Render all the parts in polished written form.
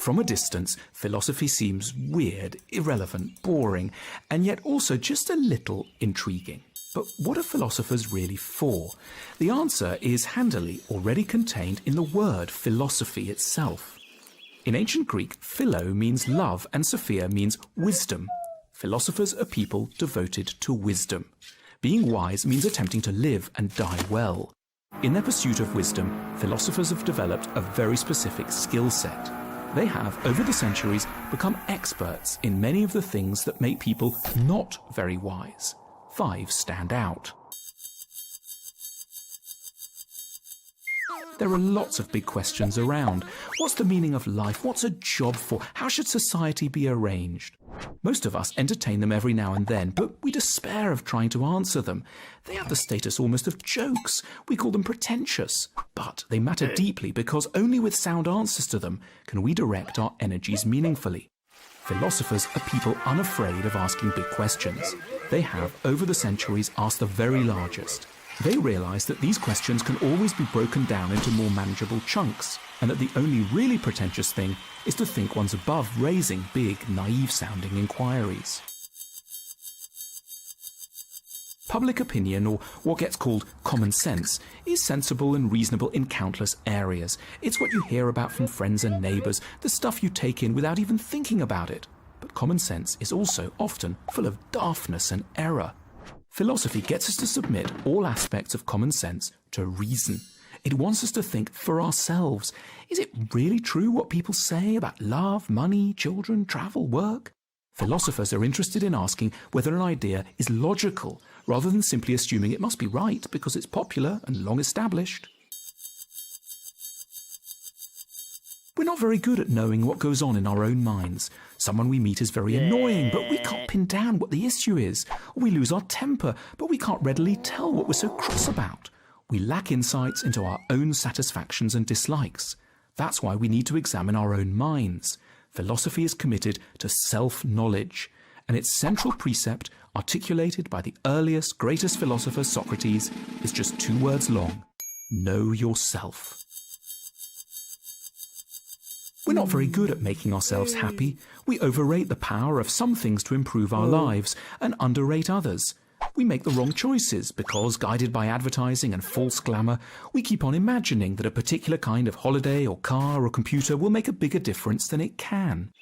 From a distance, philosophy seems weird, irrelevant, boring, and yet also just a little intriguing. But what are philosophers really for? The answer is handily already contained in the word philosophy itself. In ancient Greek, philo means love and sophia means wisdom. Philosophers are people devoted to wisdom. Being wise means attempting to live and die well. In their pursuit of wisdom, philosophers have developed a very specific skill set. They have, over the centuries, become experts in many of the things that make people not very wise. 5 stand out. There are lots of big questions around. What's the meaning of life? What's a job for? How should society be arranged? Most of us entertain them every now and then, but we despair of trying to answer them. They have the status almost of jokes. We call them pretentious. But they matter deeply because only with sound answers to them can we direct our energies meaningfully. Philosophers are people unafraid of asking big questions. They have, over the centuries, asked the very largest. They realize that these questions can always be broken down into more manageable chunks, and that the only really pretentious thing is to think one's above raising big, naive-sounding inquiries. Public opinion, or what gets called common sense, is sensible and reasonable in countless areas. It's what you hear about from friends and neighbours, the stuff you take in without even thinking about it. But common sense is also often full of daftness and error. Philosophy gets us to submit all aspects of common sense to reason. It wants us to think for ourselves. Is it really true what people say about love, money, children, travel, work? Philosophers are interested in asking whether an idea is logical, rather than simply assuming it must be right because it's popular and long established. We're not very good at knowing what goes on in our own minds. Someone we meet is very annoying, but we can't pin down what the issue is. Or we lose our temper, but we can't readily tell what we're so cross about. We lack insights into our own satisfactions and dislikes. That's why we need to examine our own minds. Philosophy is committed to self-knowledge, and its central precept, articulated by the earliest, greatest philosopher, Socrates, is just 2 words long: know yourself. We're not very good at making ourselves happy. We overrate the power of some things to improve our lives and underrate others. We make the wrong choices because, guided by advertising and false glamour, we keep on imagining that a particular kind of holiday or car or computer will make a bigger difference than it can.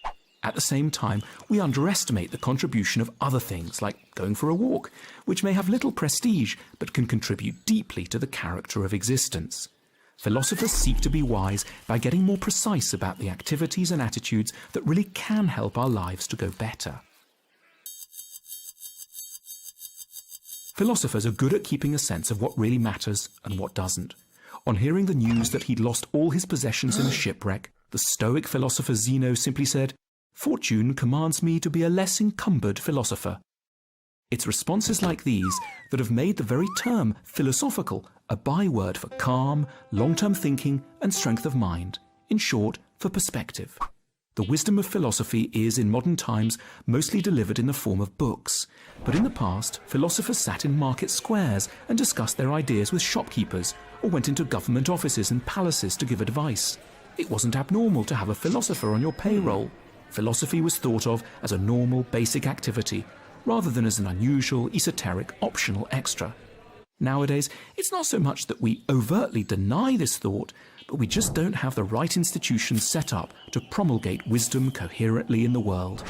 At the same time, we underestimate the contribution of other things, like going for a walk, which may have little prestige but can contribute deeply to the character of existence. Philosophers seek to be wise by getting more precise about the activities and attitudes that really can help our lives to go better. Philosophers are good at keeping a sense of what really matters and what doesn't. On hearing the news that he'd lost all his possessions in a shipwreck, the Stoic philosopher Zeno simply said, "Fortune commands me to be a less encumbered philosopher." It's responses like these that have made the very term philosophical a byword for calm, long-term thinking and strength of mind. In short, for perspective. The wisdom of philosophy is, in modern times, mostly delivered in the form of books. But in the past, philosophers sat in market squares and discussed their ideas with shopkeepers, or went into government offices and palaces to give advice. It wasn't abnormal to have a philosopher on your payroll. Philosophy was thought of as a normal, basic activity, rather than as an unusual, esoteric, optional extra. Nowadays, it's not so much that we overtly deny this thought, but we just don't have the right institutions set up to promulgate wisdom coherently in the world.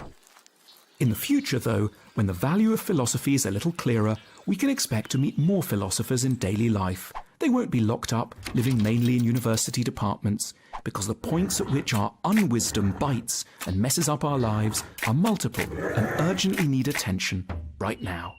In the future, though, when the value of philosophy is a little clearer, we can expect to meet more philosophers in daily life. They won't be locked up, living mainly in university departments, because the points at which our unwisdom bites and messes up our lives are multiple and urgently need attention right now.